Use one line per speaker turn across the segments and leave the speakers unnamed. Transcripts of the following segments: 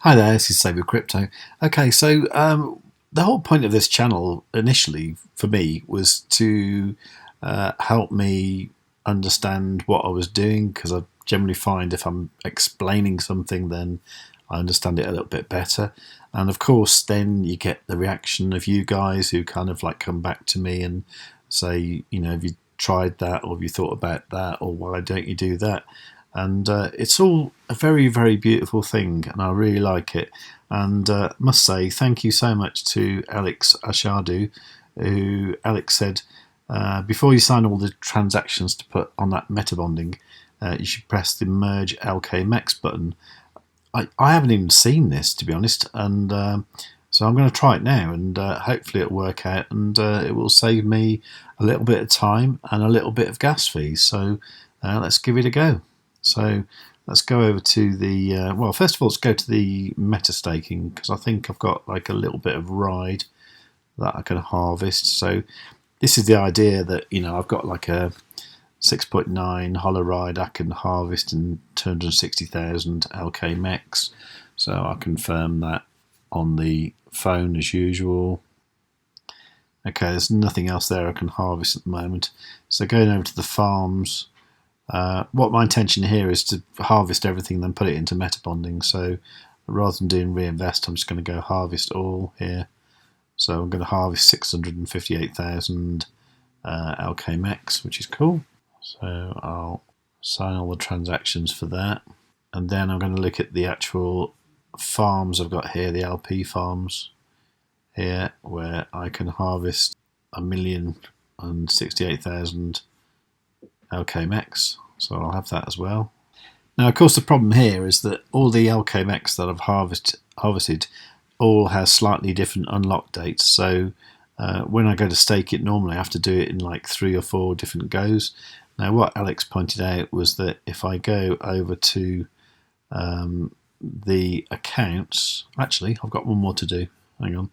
Hi there, this is savewith.crypto. Okay, so the whole point of this channel initially for me was to help me understand what I was doing, because I generally find if I'm explaining something then I understand it a little bit better. And of course then you get the reaction of you guys who kind of like come back to me and say, you know, have you tried that, or have you thought about that, or why don't you do that? And it's all a very, very beautiful thing, and I really like it. And must say thank you so much to Alex Ashadu, who Alex said before you sign all the transactions to put on that Metabonding, you should press the merge LKMEX button. I haven't even seen this, to be honest, and so I'm going to try it now, and hopefully it'll work out, and it will save me a little bit of time and a little bit of gas fees. So let's give it a go. So let's go over to the, well, first of all, let's go to the meta staking, because I think I've got like a little bit of ride that I can harvest. So this is the idea that, you know, I've got like a 6.9 hollow ride I can harvest in 260,000 LKMEX. So I confirm that on the phone as usual. Okay, there's nothing else there I can harvest at the moment. So going over to the farms. What my intention here is to harvest everything, then put it into Metabonding. So rather than doing reinvest, I'm just going to go harvest all here. So I'm going to harvest 658,000 LKMEX, which is cool. So I'll sign all the transactions for that, and then I'm going to look at the actual farms I've got here, the LP farms here, where I can harvest 1,068,000 LKMEX, so I'll have that as well. Now, of course, the problem here is that all the LKMEX that I've harvested all has slightly different unlock dates. So when I go to stake it, normally I have to do it in like 3 or 4 different goes. Now, what Alex pointed out was that if I go over to the accounts, actually, I've got one more to do. Hang on,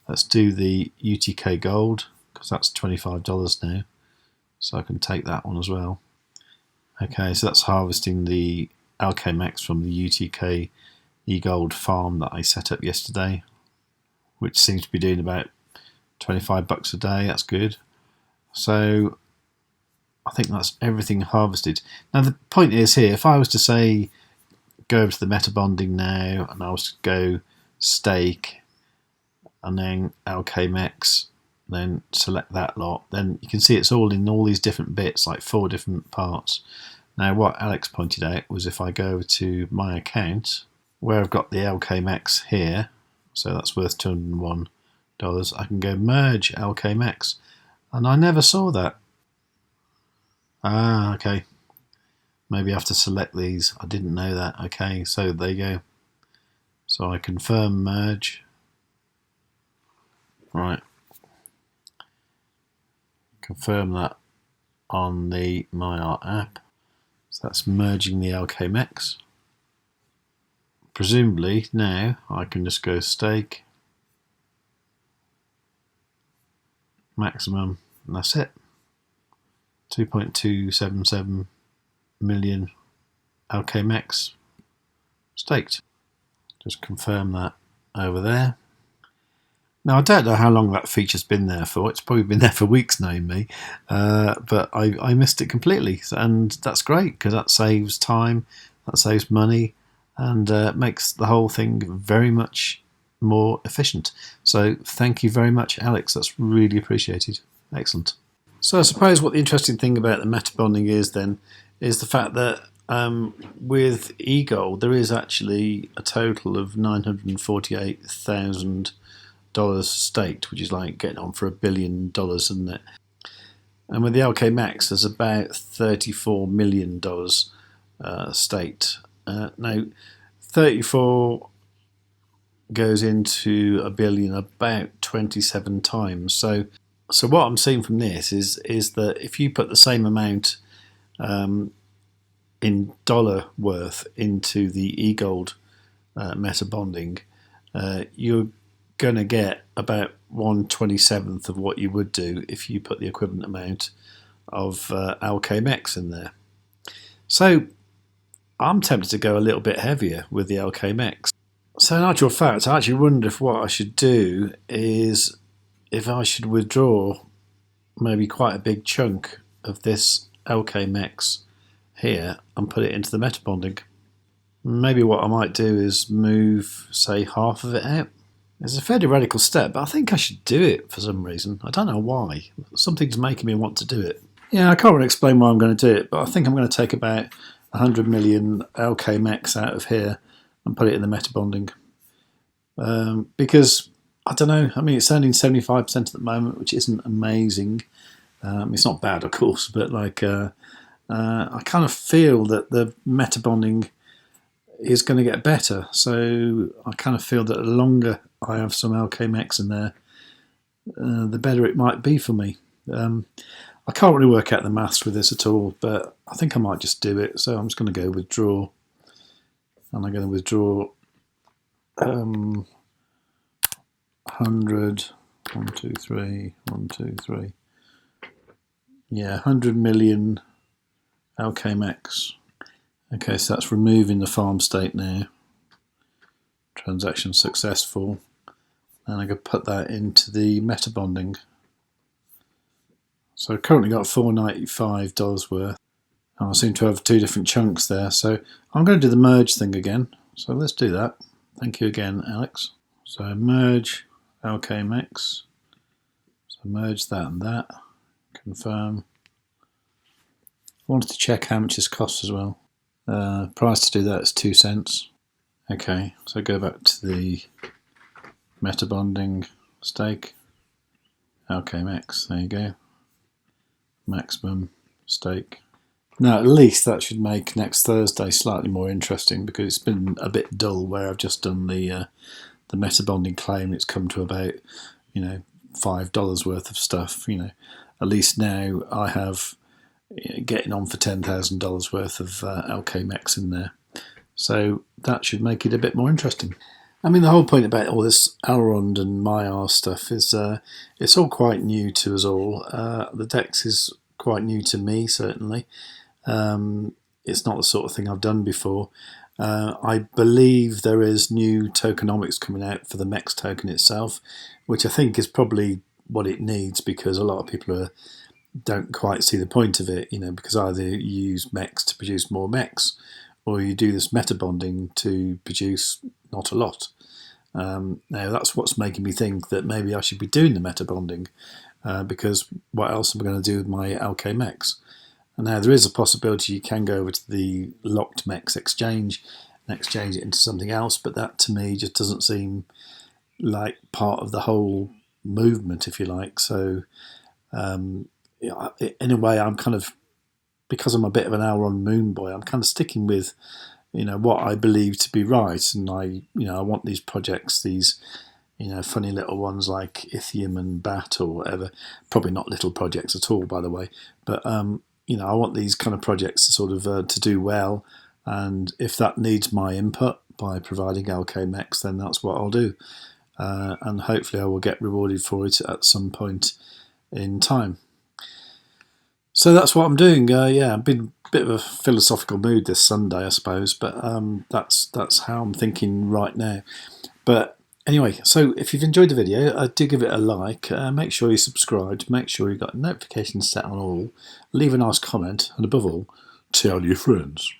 let's do the UTK Gold, because that's $25 now. So I can take that one as well. Okay, so that's harvesting the LKMEX from the UTK eGold farm that I set up yesterday, which seems to be doing about 25 bucks a day. That's good. So I think that's everything harvested. Now the point is here, if I was to say go over to the Metabonding now, and I was to go stake and then LKMEX, then select that lot, then you can see it's all in all these different bits, like 4 different parts. Now what Alex pointed out was if I go over to my account, where I've got the LKMEX here, so that's worth $201, I can go merge LKMEX, and I never saw that. Ah, okay. Maybe I have to select these. I didn't know that. Okay, so there you go. So I confirm merge. Right. Confirm that on the Maiar app. So that's merging the LKMEX. Presumably now I can just go stake maximum, and that's it. 2.277 million LKMEX staked. Just confirm that over there. Now, I don't know how long that feature's been there for. It's probably been there for weeks now, but I missed it completely, and that's great, because that saves time, that saves money, and makes the whole thing very much more efficient. So thank you very much, Alex. That's really appreciated. Excellent. So I suppose what the interesting thing about the Metabonding is then is the fact that with eGold there is actually a total of $948,000 staked, which is like getting on for $1 billion, isn't it? And with the LKMEX, there's about $34 million staked. Now, 34 goes into $1 billion about 27 times. So what I'm seeing from this is that if you put the same amount in dollar worth into the eGold Metabonding, you're going to get about 1/27th of what you would do if you put the equivalent amount of LKMEX in there. So I'm tempted to go a little bit heavier with the LKMEX. So in actual fact, I actually wonder if what I should do is if I should withdraw maybe quite a big chunk of this LKMEX here and put it into the Metabonding. Maybe what I might do is move, say, half of it out. It's a fairly radical step, but I think I should do it for some reason. I don't know why. Something's making me want to do it. Yeah, I can't really explain why I'm going to do it, but I think I'm going to take about 100 million LKMEX out of here and put it in the Metabonding. Because, I don't know, I mean, it's earning 75% at the moment, which isn't amazing. It's not bad, of course, but like I kind of feel that the Metabonding is going to get better. So I kind of feel that the longer I have some LKMEX in there, the better it might be for me. I can't really work out the maths with this at all, but I think I might just do it. So I'm just going to go withdraw, and I'm going to withdraw 100, 1, 2, 3, 1, 2, 3. Yeah, 100 million LKMEX. Okay, so that's removing the farm state now. Transaction successful. And I could put that into the Metabonding. So I've currently got $495 worth. And I seem to have two different chunks there. So I'm going to do the merge thing again. So let's do that. Thank you again, Alex. So merge LKMEX. So merge that and that. Confirm. I wanted to check how much this costs as well. Price to do that is 2 cents. Okay, so go back to the Metabonding stake. LKMEX, there you go. Maximum stake. Now at least that should make next Thursday slightly more interesting, because it's been a bit dull where I've just done the Metabonding claim. It's come to about, $5 worth of stuff. At least now I have getting on for $10,000 worth of LKMEX in there. So that should make it a bit more interesting. I mean, the whole point about all this Elrond and Maiar stuff is it's all quite new to us all. The DEX is quite new to me, certainly. It's not the sort of thing I've done before. I believe there is new tokenomics coming out for the MEX token itself, which I think is probably what it needs, because a lot of people don't quite see the point of it, because either you use MEX to produce more MEX, or you do this Metabonding to produce not a lot. Now that's what's making me think that maybe I should be doing the Metabonding, because what else am I going to do with my LKMEX? And now there is a possibility you can go over to the locked MEX exchange and exchange it into something else, but that to me just doesn't seem like part of the whole movement, if you like. So in a way, I'm kind of, because I'm a bit of an Elrond moon boy, I'm kind of sticking with what I believe to be right, and I want these projects, these funny little ones like Ithium and Bat or whatever, probably not little projects at all, by the way, but I want these kind of projects to sort of to do well, and if that needs my input by providing LKMEX, then that's what I'll do, and hopefully I will get rewarded for it at some point in time. So that's what I'm doing. I've been a bit of a philosophical mood this Sunday, I suppose, but that's how I'm thinking right now. But anyway, so if you've enjoyed the video, do give it a like. Make sure you subscribe. Make sure you've got notifications set on all. Leave a nice comment, and above all, tell your friends.